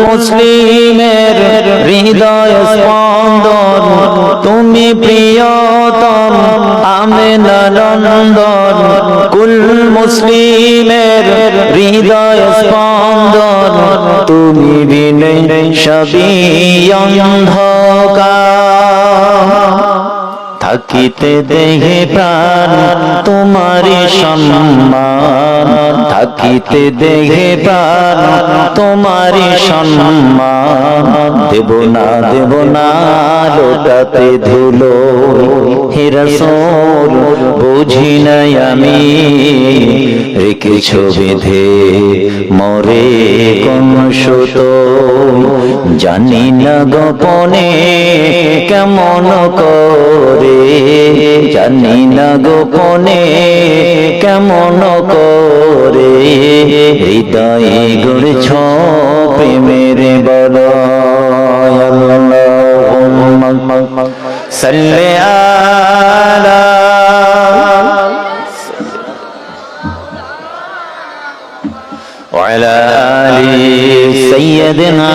মুসলিমের হৃদয় স্পন্দন, তুমি প্রিয়তম আমেনা নন্দন। কুল মুসলিমের হৃদয় স্পন্দন, তুমি বিনে সবই অন্ধকার। থাকিতে দেহে প্রাণ তোমারি সম্মান, থাকিতে দেহে প্রাণ তোমারি সম্মান। দেব না লোটাতে ধুলো, হে রাসূল বুঝি নাই আমি, রেখেছ বেঁধে মরে কোন সুত। জানি না গোপনে কেমন করে, জানি না গোপনে কেমন করে, হৃদয়ে গড়েছ প্রেমের বলয়। আল্লাহুম্মা সাল্লি আলা ওয়া আলা আলি সাইয়্যিদিনা